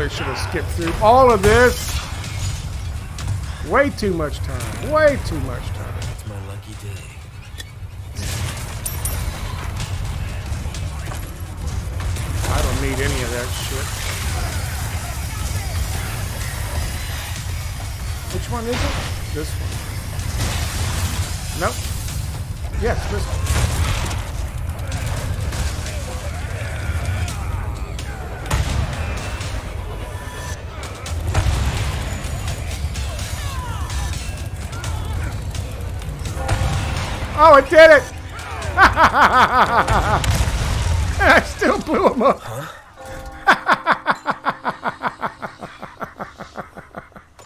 really should have skipped through all of this. Way too much time. Way too much time. It's my lucky day. I don't need any of that shit. Which one is it? This one. Nope. Yes, this one. Oh, it did it! I still blew him up. Huh?